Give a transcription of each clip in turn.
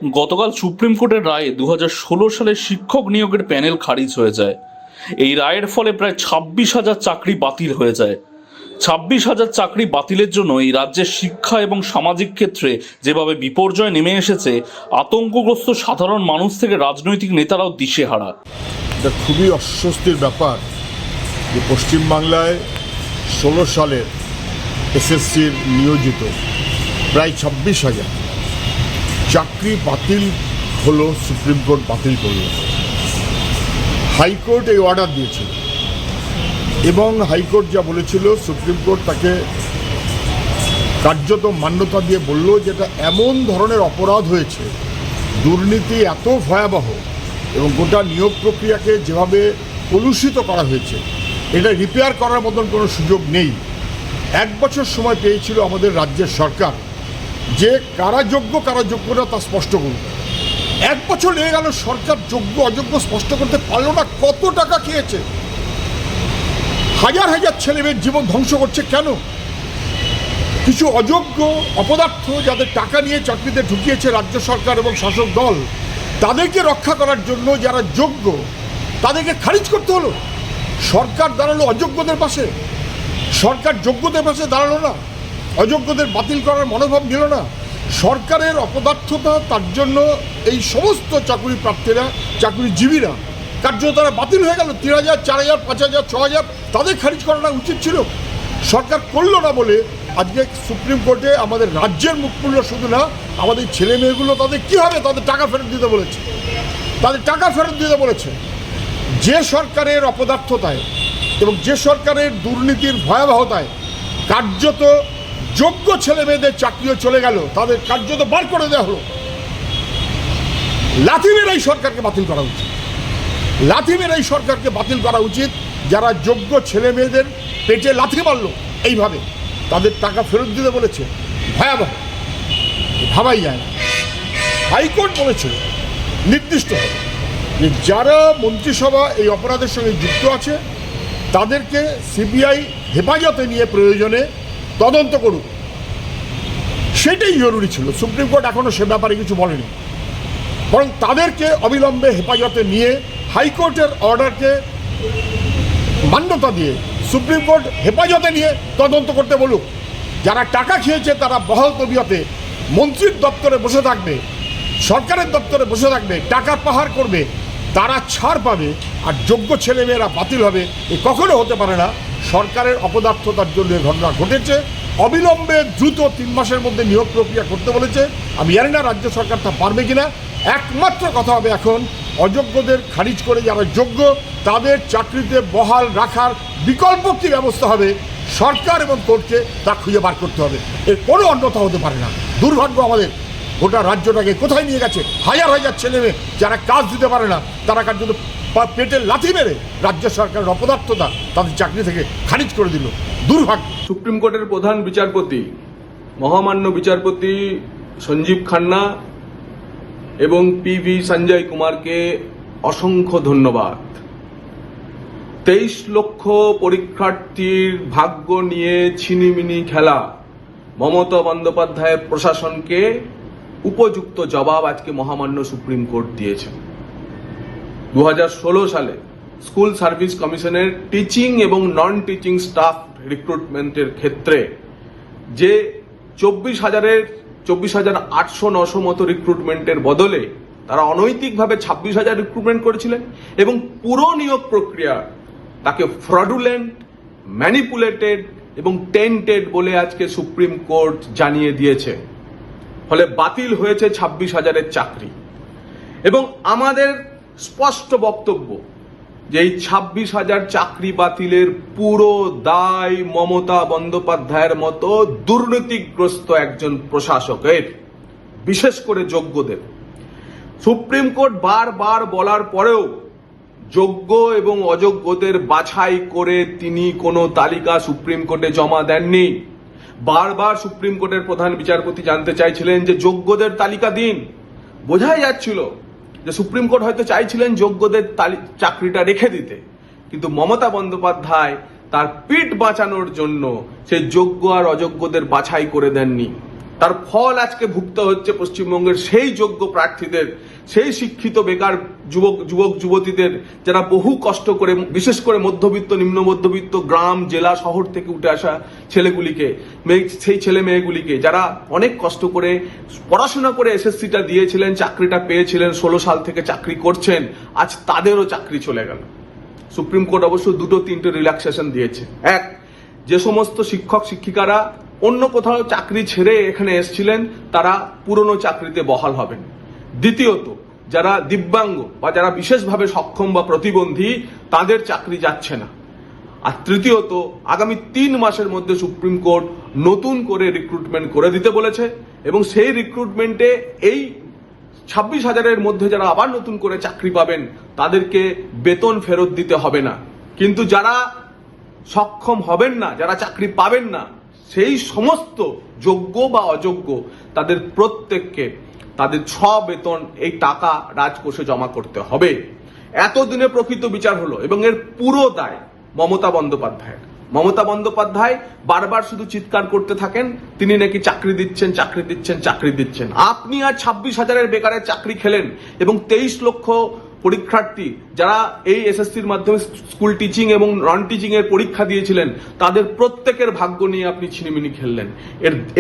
গতকাল সুপ্রিম কোর্টের রায়ে 2016 সালের শিক্ষক নিয়োগের প্যানেল খারিজ হয়ে যায়। এই রায়ের ফলে প্রায় 26,000 চাকরি বাতিল হয়ে যায়। 26,000 চাকরি বাতিলের জন্য এই রাজ্যের শিক্ষা এবং সামাজিক ক্ষেত্রে যেভাবে বিপর্যয় নেমে এসেছে, আতঙ্কগ্রস্ত সাধারণ মানুষ থেকে রাজনৈতিক নেতারাও দিশেহারা। এটা খুবই অস্বস্তির ব্যাপার যে পশ্চিমবাংলায় 16 সালের এসএসসির নিয়োজিত প্রায় 26,000 চাকরি বাতিল হলো, সুপ্রিম কোর্ট বাতিল করল। হাইকোর্ট এই অর্ডার দিয়েছিল এবং হাইকোর্ট যা বলেছিল, সুপ্রিম কোর্ট তাকে কার্যত মান্যতা দিয়ে বলল যেটা এমন ধরনের অপরাধ হয়েছে, দুর্নীতি এত ভয়াবহ এবং গোটা নিয়োগ প্রক্রিয়াকে যেভাবে কলুষিত করা হয়েছে, এটা রিপেয়ার করার মতন কোনো সুযোগ নেই। 1 বছর সময় পেয়েছিল আমাদের রাজ্যের সরকার যে কারা যোগ্য কারা যোগ্য না তা স্পষ্ট করুন। 1 বছর লেগে গেল, সরকার যোগ্য অযোগ্য স্পষ্ট করতে পারল না। কত টাকা খেয়েছে, হাজার হাজার ছেলেমেয়ের জীবন ধ্বংস করছে। কেন? কিছু অযোগ্য অপদার্থ যাদের টাকা নিয়ে চাকরিতে ঢুকিয়েছে রাজ্য সরকার এবং শাসক দল, তাদেরকে রক্ষা করার জন্য যারা যোগ্য তাদেরকে খারিজ করতে হলো। সরকার দাঁড়ালো অযোগ্যদের পাশে, সরকার যোগ্যদের পাশে দাঁড়ালো না, অযোগ্যদের বাতিল করার মনোভাব নিল না। সরকারের অপদার্থতা, তার জন্য এই সমস্ত চাকরি প্রার্থীরা, চাকরিজীবীরা কার্যত তারা বাতিল হয়ে গেল। 3,000, 4,000, 5,000, 6,000 তাদের খারিজ করাটা উচিত ছিল। সরকার করলো না বলে আজকে সুপ্রিম কোর্টে আমাদের রাজ্যের মুখমূল্য শুধু না, আমাদের ছেলে মেয়েগুলো তাদের কী হবে, তাদের টাকা ফেরত দিতে বলেছে, তাদের টাকা ফেরত দিতে বলেছে। যে সরকারের অপদার্থতায় এবং যে সরকারের দুর্নীতির ভয়াবহতায় কার্যত যোগ্য ছেলে মেয়েদের চাকরিও চলে গেল, তাদের কার্যত বার করে দেওয়া হলো। লাথি মেরে এই সরকারকে বাতিল করা উচিত, লাথি মেরে এই সরকারকে বাতিল করা উচিত। যারা যোগ্য ছেলে মেয়েদের পেটে লাথি মারল এইভাবে, তাদের টাকা ফেরত দিতে বলেছে, ভয়াবহ, ভাবাই যায় না। হাইকোর্ট বলেছিল নির্দিষ্টভাবে যে যারা মন্ত্রিসভা এই অপরাধের সঙ্গে যুক্ত আছে তাদেরকে সিবিআই হেফাজতে নিয়ে প্রয়োজনে তদন্ত করুক, সেটাই জরুরি ছিল। সুপ্রিম কোর্ট এখনও সে ব্যাপারে কিছু বলেনি, বরং তাদেরকে অবিলম্বে হেফাজতে নিয়ে হাইকোর্টের অর্ডারকে মান্যতা দিয়ে সুপ্রিম কোর্ট হেফাজতে নিয়ে তদন্ত করতে বলুক। যারা টাকা খেয়েছে তারা বহাল তবিয়তে মন্ত্রীর দপ্তরে বসে থাকবে, সরকারের দপ্তরে বসে থাকবে, টাকার পাহাড় করবে, তারা ছাড় পাবে, আর যোগ্য ছেলেমেয়েরা বাতিল হবে। এ কখনো হতে পারে না। সরকারের অপদার্থতার জন্য এই ঘটনা ঘটেছে। অবিলম্বে দ্রুত 3 মাসের মধ্যে নিয়োগ প্রক্রিয়া করতে বলেছে। আমি জানি না রাজ্য সরকার তা পারবে কিনা। একমাত্র কথা হবে এখন অযোগ্যদের খারিজ করে যারা যোগ্য তাদের চাকরিতে বহাল রাখার বিকল্প কী ব্যবস্থা হবে, সরকার এবং কোর্টকে তা খুঁজে বার করতে হবে। এর কোনো অন্যথা হতে পারে না। দুর্ভাগ্য আমাদের, গোটা রাজ্যটাকে কোথায় নিয়ে গেছে। হাজার হাজার ছেলেমেয়ে যারা কাজ দিতে পারে না, তারা কার্যত পেটের লাথি মেরে রাজ্য সরকারের অপদার্থতা তাদের চাকরি থেকে খারিজ করে দিল। দুর্ভাগ্য। সুপ্রিম কোর্টের প্রধান বিচারপতি, মহামান্য বিচারপতি সঞ্জীব খান্না এবং পিভি সঞ্জয় কুমারকে অসংখ্য ধন্যবাদ। 23 লক্ষ পরীক্ষার্থীর ভাগ্য নিয়ে ছিনিমিনি খেলা মমতা বন্দ্যোপাধ্যায়ের প্রশাসনকে উপযুক্ত জবাব আজকে মহামান্য সুপ্রিম কোর্ট দিয়েছে। 2016 সালে স্কুল সার্ভিস কমিশনের টিচিং এবং নন টিচিং স্টাফ রিক্রুটমেন্টের ক্ষেত্রে যে 24,800-900 মতো রিক্রুটমেন্টের বদলে তারা অনৈতিকভাবে 26,000 রিক্রুটমেন্ট করেছিলেন এবং পুরো নিয়োগ প্রক্রিয়া তাকে ফ্রডুলেন্ট, ম্যানিপুলেটেড এবং টেন্টেড বলে আজকে সুপ্রিম কোর্ট জানিয়ে দিয়েছে। ফলে বাতিল হয়েছে 26,000-এর চাকরি। এবং আমাদের স্পষ্ট বক্তব্য যে এই 26,000 চাকরি বাতিলের পুরো দায় মমতা বন্দ্যোপাধ্যায়ের মতো দুর্নীতিগ্রস্ত একজন প্রশাসকের, বিশেষ করে যোগ্যদের। সুপ্রিম কোর্ট বারবার বলার পরেও যোগ্য এবং অযোগ্যদের বাছাই করে তিনি কোনো তালিকা সুপ্রিম কোর্টে জমা দেননি। বারবার সুপ্রিম কোর্টের প্রধান বিচারপতি জানতে চাইছিলেন যে যোগ্যদের তালিকা দিন। বোঝাই যাচ্ছিল যে সুপ্রিম কোর্ট হয়তো চাইছিলেন যোগ্যদের চাকরিটা রেখে দিতে, কিন্তু মমতা বন্দ্যোপাধ্যায় তার পিঠ বাঁচানোর জন্য সেই যোগ্য আর অযোগ্যদের বাছাই করে দেননি। তার ফল আজকে ভুগতে হচ্ছে পশ্চিমবঙ্গের সেই যোগ্য প্রার্থীদের, সেই শিক্ষিত বেকার যুবক যুবতীদের, যারা বহু কষ্ট করে, বিশেষ করে মধ্যবিত্ত নিম্ন মধ্যবিত্ত গ্রাম জেলা শহর থেকে উঠে আসা ছেলেগুলিকে, সেই ছেলে মেয়েগুলিকে যারা অনেক কষ্ট করে পড়াশোনা করে এসএসসিটা দিয়েছিলেন, চাকরিটা পেয়েছিলেন, 16 সাল থেকে চাকরি করছেন, আজ তাদেরও চাকরি চলে গেল। সুপ্রিম কোর্ট অবশ্য 2-3টে রিল্যাক্সেশন দিয়েছে। এক, যে সমস্ত শিক্ষক শিক্ষিকারা অন্য কোথাও চাকরি ছেড়ে এখানে এসেছিলেন তারা পুরনো চাকরিতে বহাল হবেন। দ্বিতীয়ত, যারা দিব্যাঙ্গ বা যারা বিশেষভাবে সক্ষম বা প্রতিবন্ধী তাদের চাকরি যাচ্ছে না। আর তৃতীয়ত, আগামী 3 মাসের মধ্যে সুপ্রিম কোর্ট নতুন করে রিক্রুটমেন্ট করে দিতে বলেছে এবং সেই রিক্রুটমেন্টে এই 26,000-এর মধ্যে যারা আবার নতুন করে চাকরি পাবেন তাদেরকে বেতন ফেরত দিতে হবে না। কিন্তু যারা সক্ষম হবেন না, যারা চাকরি পাবেন না, সেই সমস্ত যোগ্য বা অযোগ্য তাদের প্রত্যেককে তাদের বেতন এই টাকা রাজকোষে জমা করতে হবে। এতদিনে প্রকৃত বিচার হলো এবং এর পুরো দায় মমতা বন্দ্যোপাধ্যায়ের। মমতা বন্দ্যোপাধ্যায় বারবার শুধু চিৎকার করতে থাকেন তিনি নাকি চাকরি দিচ্ছেন, চাকরি দিচ্ছেন, চাকরি দিচ্ছেন। আপনি আর 26,000-এর বেকারের চাকরি খেলেন এবং 23 লক্ষ পরীক্ষার্থী যারা এই এসএসসির মাধ্যমে স্কুল টিচিং এবং নন টিচিং এর পরীক্ষা দিয়েছিলেন তাদের প্রত্যেকের ভাগ্য নিয়ে আপনি ছিনিমিনি খেললেন।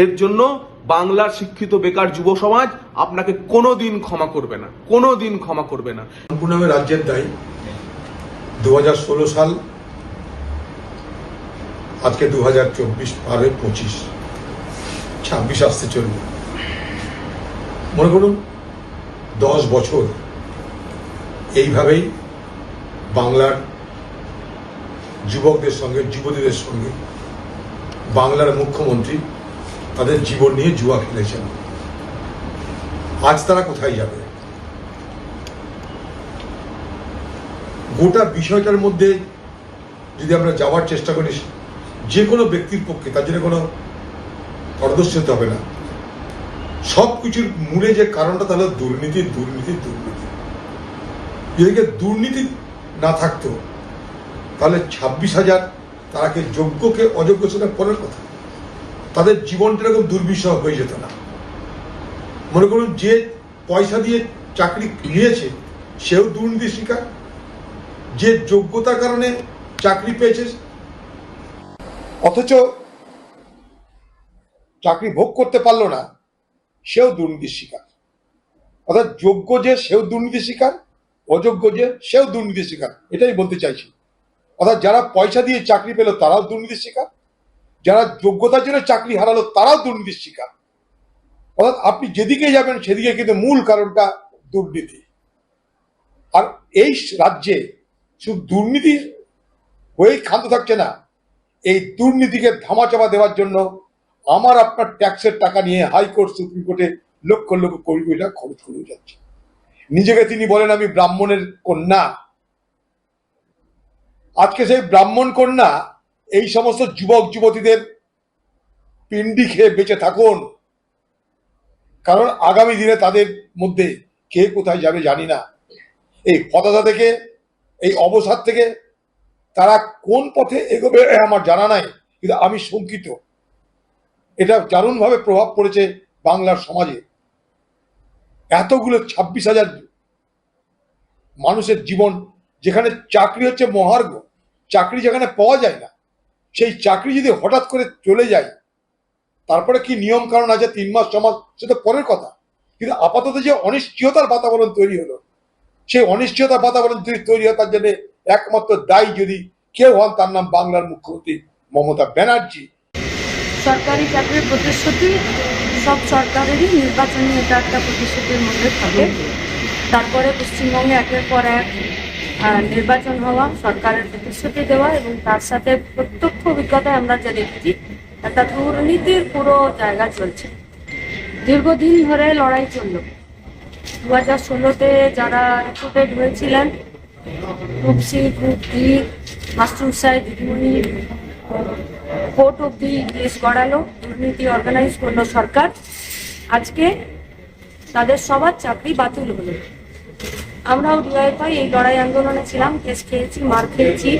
এর জন্য বাংলার শিক্ষিত বেকার যুব সমাজ আপনাকে কোনোদিন ক্ষমা করবে না, কোনোদিন ক্ষমা করবে না। সম্পূর্ণভাবে রাজ্যের দায়ী। 2016 সাল, আজকে 2024 পার হয়ে 26 আসতে চলবে। মনে করুন 10 বছর এইভাবেই বাংলার যুবকদের সঙ্গে, যুবতীদের সঙ্গে বাংলার মুখ্যমন্ত্রী তাদের জীবন নিয়ে জুয়া খেলেছেন। আজ তারা কোথায় যাবে? গোটা বিষয়টার মধ্যে যদি আমরা যাওয়ার চেষ্টা করি, যে কোনো ব্যক্তির পক্ষে তার জন্য কোনো পারদর্শী হতে হবে না। সব কিছুর মূলে যে কারণটা তাহলে দুর্নীতি, দুর্নীতি, দুর্নীতি। যদি দুর্নীতি না থাকতো তাহলে 26,000 তারাকে যোগ্যকে অযোগ্য সেটা পরের কথা, তাদের জীবনটা এরকম দুর্বিষহ হয়ে যেত না। মনে করুন যে পয়সা দিয়ে চাকরি নিয়েছে সেও দুর্নীতির শিকার, যে যোগ্যতার কারণে চাকরি পেয়েছে অথচ চাকরি ভোগ করতে পারলো না সেও দুর্নীতির শিকার। অর্থাৎ যোগ্য যে সেও দুর্নীতির শিকার, অযোগ্য যে সেও দুর্নীতির শিকার, এটাই বলতে চাইছি। অর্থাৎ যারা পয়সা দিয়ে চাকরি পেল তারাও দুর্নীতির শিকার, যারা যোগ্যতার জন্য চাকরি হারালো তারাও দুর্নীতির শিকার। অর্থাৎ আপনি যেদিকে যাবেন সেদিকে কিন্তু মূল কারণটা দুর্নীতি। আর এই রাজ্যে শুধু দুর্নীতি হয়েই ক্ষান্ত থাকছে না, এই দুর্নীতিকে ধামাচাপা দেওয়ার জন্য আমার আপনার ট্যাক্সের টাকা নিয়ে হাইকোর্ট, সুপ্রিম কোর্টে লক্ষ লক্ষ কোটি কোটি টাকা খরচ করে যাচ্ছে। নিজেকে তিনি বলেন আমি ব্রাহ্মণের কন্যা। আজকে সেই ব্রাহ্মণ কন্যা এই সমস্ত যুবক যুবতীদের পিন্ডি খেয়ে বেঁচে থাকুন, কারণ আগামী দিনে তাদের মধ্যে কে কোথায় যাবে জানি না। এই হতাশা থেকে, এই অবসাদ থেকে তারা কোন পথে এগোবে আমার জানা নাই, কিন্তু আমি শঙ্কিত। এটা দারুণভাবে প্রভাব পড়েছে বাংলার সমাজে। এতগুলো 26,000 মানুষের জীবন, যেখানে চাকরি হচ্ছে মহার্ঘ, চাকরি যেখানে পাওয়া যায় না, সেই চাকরি যদি হঠাৎ করে চলে যায়, তারপরে কি নিয়ম কারণ আছে 3 মাস 6 মাস সেটা পরের কথা, কিন্তু আপাতত যে অনিশ্চয়তার বাতাবরণ তৈরি হলো, সেই অনিশ্চয়তার বাতাবরণ তৈরি হয় তার জন্য একমাত্র দায়ী যদি কেউ হন তার নাম বাংলার মুখ্যমন্ত্রী মমতা ব্যানার্জি। সরকারি চাকরির প্রতিশ্রুতি সব সরকারেরই নির্বাচনী এটা একটা প্রতিশ্রুতির মধ্যে থাকে। তারপরে পশ্চিমবঙ্গে একের পর এক নির্বাচন হওয়া, সরকারের প্রতিশ্রুতি দেওয়া এবং তার সাথে প্রত্যক্ষ অভিজ্ঞতায় আমরা যা দেখছি একটা দুর্নীতির পুরো জায়গা চলছে। দীর্ঘদিন ধরে লড়াই চলল। 2016-তে যারা রিক্রুটেড হয়েছিলেন, গ্রুপ সি, গ্রুপ ডি, মাস্টারমশাই, দিদিমণি, কোর্ট অব্দি কেস গড়ালো, দুর্নীতি অর্গানাইজ করলো সরকার। আজকে তাদের সবার চাকরি বাতিল হলো। আমরাও ডিওয়াইফাই এই লড়াই আন্দোলনে ছিলাম, কেস খেয়েছি, মার খেয়েছি।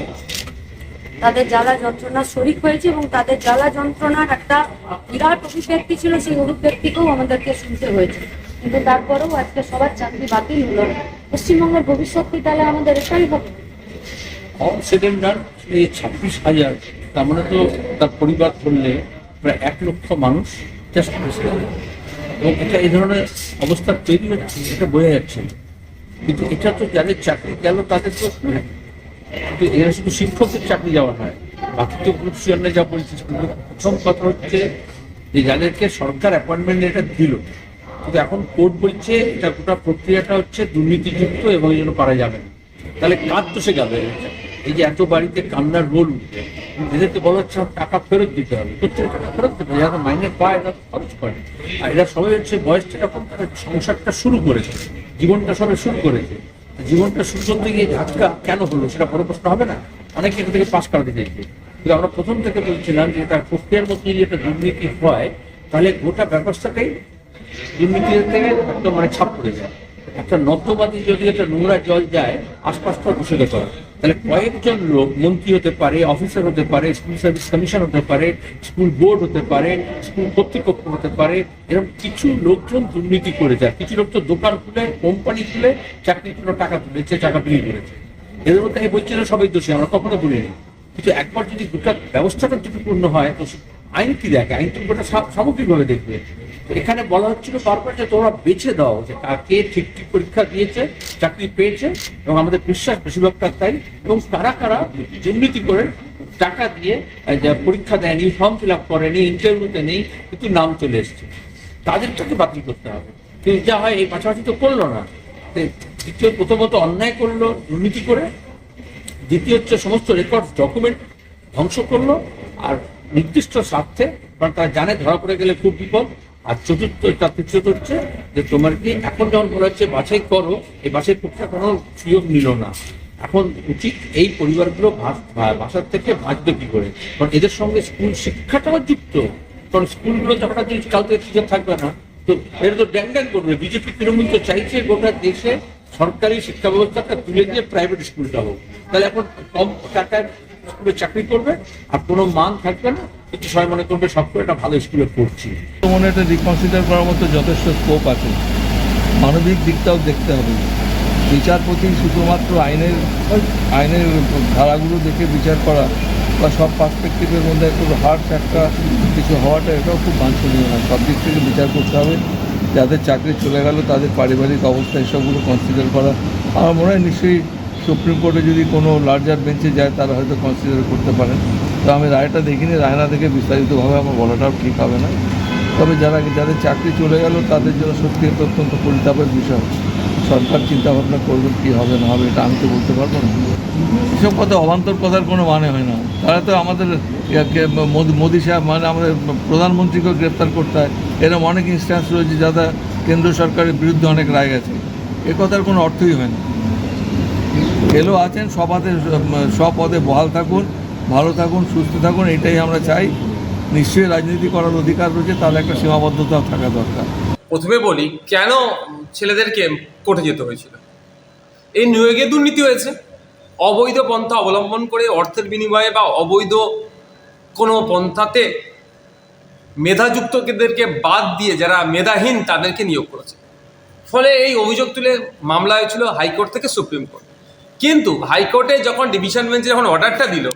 তাদের জ্বালা যন্ত্রণার শরিক হয়েছি এবং তাদের জ্বালা যন্ত্রণার একটা বিরাট অভিব্যক্তি ছিল, সেই অভিব্যক্তিকেও আমাদেরকে শুনতে হয়েছে। কিন্তু তারপরেও আজকে সবার চাকরি বাতিল হলো। পশ্চিমবঙ্গের ভবিষ্যৎ কি তাহলে আমাদের এটাই হবে? অল সেকেন্ড ডান এই 26,000, তার মানে তো তার পরিবার ধরলে প্রায় 1 লক্ষ মানুষ চেষ্টা করেছে, এবং এটা এই ধরনের অবস্থা তৈরি হচ্ছে, এটা বোঝা যাচ্ছে। কিন্তু এটা তো যাদের চাকরি গেল তাদের তো কিন্তু এরা শুধু শিক্ষকদের চাকরি যাওয়া নয়, বাকি তো গ্রুপ সিয়ারে যা বলছিস। কিন্তু প্রথম কথা হচ্ছে যে যাদেরকে সরকার অ্যাপয়েন্টমেন্ট এটা দিল, কিন্তু এখন কোর্ট বলছে এটা গোটা প্রক্রিয়াটা হচ্ছে দুর্নীতিযুক্ত এবং এই জন্য পারা যাবে না। তাহলে কাজ তো সে গেল। এই যে এত বাড়িতে কান্নার রোল উঠবে, এদেরকে বলা হচ্ছে টাকা ফেরত দিতে হবে, প্রত্যেক টাকা ফেরত দিতে হবে, যারা মাইনে পায় এরা খরচ করে। আর এরা সবাই হচ্ছে বয়সটা যখন তারা সংসারটা শুরু করেছে, জীবনটা সবাই শুরু করেছে, জীবনটা শুরু করতে গিয়ে ঝাটকা কেন হলো সেটা বড় প্রশ্ন হবে না? অনেকে এটা থেকে পাশ করাতে চাইছে, কিন্তু আমরা প্রথম থেকে বলছিলাম যে এটা প্রক্রিয়ার মধ্যে যদি একটা দুর্নীতি হয় তাহলে গোটা ব্যবস্থাটাই দুর্নীতির থেকে একদম মানে ছাপ পড়ে যায়। একটা নর্দমাতে যদি একটা নোংরা জল যায়, আশপাশটা দূষিত করে, তাহলে কয়েকজন লোক মন্ত্রী হতে পারে, অফিসার হতে পারে, স্কুল সার্ভিস কমিশন হতে পারে, স্কুল বোর্ড হতে পারে, স্কুল কর্তৃপক্ষ হতে পারে, এরকম কিছু লোকজন দুর্নীতি করে যায়। কিছু লোক তো দোকান খুলে, কোম্পানি খুলে চাকরির জন্য টাকা তুলেছে, টাকা বিলি করেছে। এদের মধ্যে আমি বলছি না সবাই দোষী, আমরা কখনো বলিনি, কিন্তু একবার যদি গোটা ব্যবস্থাটা ত্রুটিপূর্ণ হয় তো আইন কি দেখে? আইন তো গোটা সামগ্রিকভাবে দেখবে। তো এখানে বলা হচ্ছিল বারবার যে তোমরা বেছে দাও যে কাকে ঠিক ঠিক পরীক্ষা দিয়েছে, চাকরি পেয়েছে, এবং আমাদের বিশ্বাস বেশিরভাগটা তাই, এবং কারা কারা দুর্নীতি করে টাকা দিয়ে পরীক্ষা দেয়নি, ফর্ম ফিল আপ করেনি, ইন্টারভিউতে নেই, কিন্তু নাম চলে এসছে, তাদেরটাকে বাতিল করতে হবে। কিন্তু যা হয় এই পাশাপাশি তো করলো না। দ্বিতীয়, প্রথমত অন্যায় করলো দুর্নীতি করে, দ্বিতীয় হচ্ছে সমস্ত রেকর্ড ডকুমেন্ট ধ্বংস করলো, আর নির্দিষ্ট স্বার্থে, কারণ তারা জানে ধরা পড়ে গেলে খুব বিপদ। আর তৃতীয়ত হচ্ছে যে তোমার কি এখন যখন বলা হচ্ছে বাছাই করো, এই বাছাই প্রক্রিয়া কোনো সুযোগ নিল না। এখন উচিত এই পরিবারগুলো বাসার থেকে বাঁচবে কি করে, কারণ এদের সঙ্গে স্কুল শিক্ষাটাও যুক্ত। কারণ স্কুলগুলো যখন যদি কাল থেকে টিচার থাকবে না, তো এটা তো ড্যাং ড্যাং করবে। বিজেপি তৃণমূল তো চাইছে গোটা দেশে সরকারি শিক্ষা ব্যবস্থাটা তুলে দিয়ে প্রাইভেট স্কুলটা হোক, তাহলে এখন কম টাকায় স্কুলে চাকরি করবে আর কোনো মান থাকবে না, কিন্তু সবাই মনে করবে সব করে একটা ভালো স্কুলে পড়ছি। তো মনে এটা রিকনসিডার করার মতো যথেষ্ট স্কোপ আছে। মানবিক দিকটাও দেখতে হবে। বিচারপতি শুধুমাত্র আইনের ধারাগুলো দেখে বিচার করা বা সব পার্সপেক্টিভের মধ্যে একটু হার্শ একটা কিছু হওয়াটা এটাও খুব বাঞ্ছনীয় নয়। সব দিক থেকে বিচার করতে হবে। যাদের চাকরি চলে গেল তাদের পারিবারিক অবস্থা এসবগুলো কনসিডার করা আমার মনে হয় নিশ্চয়ই সুপ্রিম কোর্টে যদি কোনো লার্জার বেঞ্চে যায় তারা হয়তো কনসিডার করতে পারেন। তো আমি রায়টা দেখিনি, রায় না দেখে বিস্তারিতভাবে আমার বলাটাও ঠিক হবে না। তবে যাদের চাকরি চলে গেল তাদের জন্য সত্যি অত্যন্ত পরিতাপের বিষয়। সরকার চিন্তাভাবনা করবেন কী হবে না হবে, এটা আমি তো বলতে পারবো না। এসব কথা অবান্তর কথার কোনো মানে হয় না। তারা তো আমাদের মোদী সাহেব মানে আমাদের প্রধানমন্ত্রীকেও গ্রেপ্তার করতে হয়, এরকম অনেক ইনস্ট্যান্স রয়েছে যারা কেন্দ্র সরকারের বিরুদ্ধে অনেক রায় গেছে। এ কথার কোনো অর্থই হয় না। এলো আছেন সব পদে বহাল থাকুন, ভালো থাকুন, সুস্থ থাকুন, এটাই আমরা চাই। নিশ্চয়ই রাজনীতি করার অধিকার রয়েছে, তার একটা সীমাবদ্ধতা থাকা দরকার। প্রথমে বলি কেন ছেলেদেরকে কোর্টে যেতে হয়েছিল। এই নিয়োগে দুর্নীতি হয়েছে, অবৈধ পন্থা অবলম্বন করে অর্থের বিনিময়ে বা অবৈধ কোনো পন্থাতে মেধাযুক্তদেরকে বাদ দিয়ে যারা মেধাহীন তাদেরকে নিয়োগ করেছে। ফলে এই অভিযোগ তুলে মামলা হয়েছিল হাইকোর্ট থেকে সুপ্রিম কোর্ট। কিন্তু হাইকোর্টে যখন ডিভিশন বেঞ্চে যখন অর্ডারটা দিল,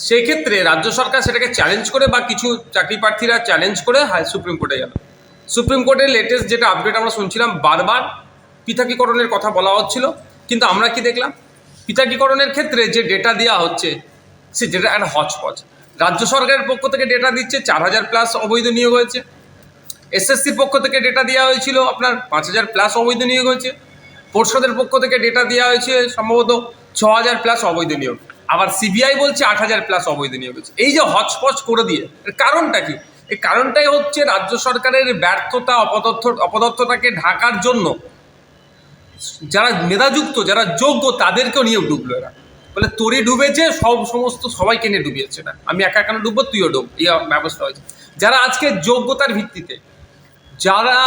সেক্ষেত্রে রাজ্য সরকার সেটাকে চ্যালেঞ্জ করে বা কিছু চাকরি প্রার্থীরা চ্যালেঞ্জ করে সুপ্রিম কোর্টে গেল। সুপ্রিম কোর্টের লেটেস্ট যেটা আপডেট আমরা শুনছিলাম, বারবার পৃথকীকরণের কথা বলা হচ্ছিল, কিন্তু আমরা কি দেখলাম, পৃথকীকরণের ক্ষেত্রে যে ডেটা দেওয়া হচ্ছে সে ডেটা একটা হচপচ। রাজ্য সরকারের পক্ষ থেকে ডেটা দিচ্ছে 4000+ অবৈধ নিয়োগ হয়েছে, এসএসসির পক্ষ থেকে ডেটা দেওয়া হয়েছিল আপনার 5000+ অবৈধ নিয়োগ হয়েছে, পর্ষদের পক্ষ থেকে ডেটা দেওয়া হয়েছে সম্ভবত 6000+ অবৈধ নিয়োগ, আবার সিবিআই বলছে 8000+ অবৈধ নিয়োগ হয়েছে। এই যে হচপচ করে দিয়ে এর কারণটা কি? এই কারণটাই হচ্ছে রাজ্য সরকারের ব্যর্থতা, অপদর্থতাকে ঢাকার জন্য যারা মেধাযুক্ত, যারা যোগ্য তাদেরকেও নিয়ে ডুবলো এরা। বলে তোরে ডুবেছে, সমস্ত সবাইকে নিয়ে ডুবিয়েছে না, আমি একা কেন ডুববো, তুইও ডুব, এই ব্যবস্থা হয়েছে। যারা আজকে যোগ্যতার ভিত্তিতে, যারা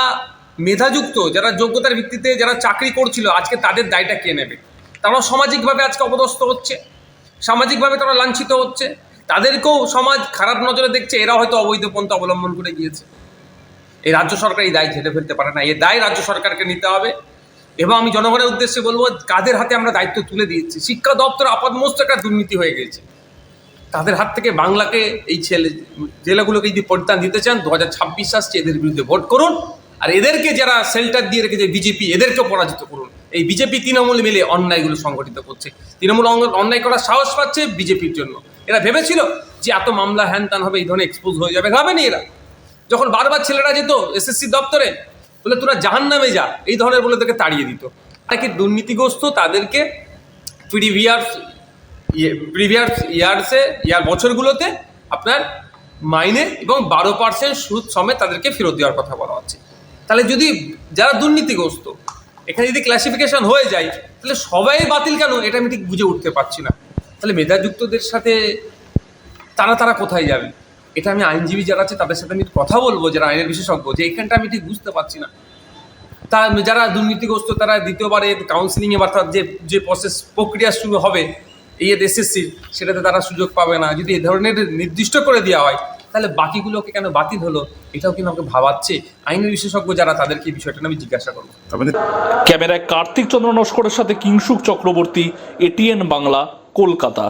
মেধাযুক্ত, যারা যোগ্যতার ভিত্তিতে যারা চাকরি করছিল, আজকে তাদের দায়টা কে নেবে? তারা সামাজিকভাবে আজকে অপদস্থ হচ্ছে। সামাজিকভাবে তারা লাঞ্ছিত হচ্ছে, তাদেরকেও সমাজ খারাপ নজরে দেখছে, এরা হয়তো অবৈধ পন্থা অবলম্বন করে গিয়েছে। এই রাজ্য সরকার এই দায় ঝেড়ে ফেলতে পারে না, এই দায় রাজ্য সরকারকে নিতে হবে। এবং আমি জনগণের উদ্দেশ্যে বলবো, কাদের হাতে আমরা দায়িত্ব তুলে দিয়েছি। শিক্ষা দপ্তর আপাতমস্ত একটা দুর্নীতি হয়ে গেছে, তাদের হাত থেকে বাংলাকে, এই জেলাগুলোকে যদি পরিত্রাণ দিতে চান, 2026 আসছে, এদের বিরুদ্ধে ভোট করুন। আর এদেরকে যারা শেল্টার দিয়ে রেখেছে বিজেপি, এদেরকেও পরাজিত করুন। এই বিজেপি তৃণমূল মিলে অন্যায়গুলো সংগঠিত করছে, তৃণমূল অন্যায় করার সাহস পাচ্ছে বিজেপির জন্য। এরা ভেবেছিল যে এত মামলা হ্যান ত্যান হবে, এই ধরনের এক্সপোজ হয়ে যাবে, ভাবেনি এরা। যখন বারবার ছেলেরা যেত এসএসসি দপ্তরে, বলে তোরা জাহান্নামে যা, এই ধরনের বলে তাকে তাড়িয়ে দিত। তাকে দুর্নীতিগ্রস্ত, তাদেরকে প্রিভিয়াস বছরগুলোতে আপনার মাইনে এবং 12% সুদ সমেত তাদেরকে ফেরত দেওয়ার কথা বলা হচ্ছে। তাহলে যদি যারা দুর্নীতিগ্রস্ত, এখানে যদি ক্লাসিফিকেশন হয়ে যায়, তাহলে সবাই বাতিল কেন, এটা আমি ঠিক বুঝে উঠতে পারছি না। তাহলে মেধাযুক্তদের সাথে তারা কোথায় যাবে? এটা আমি আইনজীবী যারা আছে তাদের সাথে আমি কথা বলবো, যারা আইনের বিশেষজ্ঞ, যে এখানটা আমি ঠিক বুঝতে পারছি না। তা যারা দুর্নীতিগ্রস্ত, তারা দ্বিতীয়বারে কাউন্সিলিংয়ে বা যে প্রক্রিয়া শুরু হবে এই এসএসসির, সেটাতে তারা সুযোগ পাবে না। যদি এ ধরনের নির্দিষ্ট করে দেওয়া হয়, তাহলে বাকিগুলোকে কেন বাতিল হলো, এটাও কিন্তু আমাকে ভাবাচ্ছে। আইনের বিশেষজ্ঞ যারা, তাদেরকে এই বিষয়টা আমি জিজ্ঞাসা করবো। ক্যামেরায় কার্তিক চন্দ্র নস্করের সাথে কিংশুক চক্রবর্তী, ATN বাংলা, কলকাতা।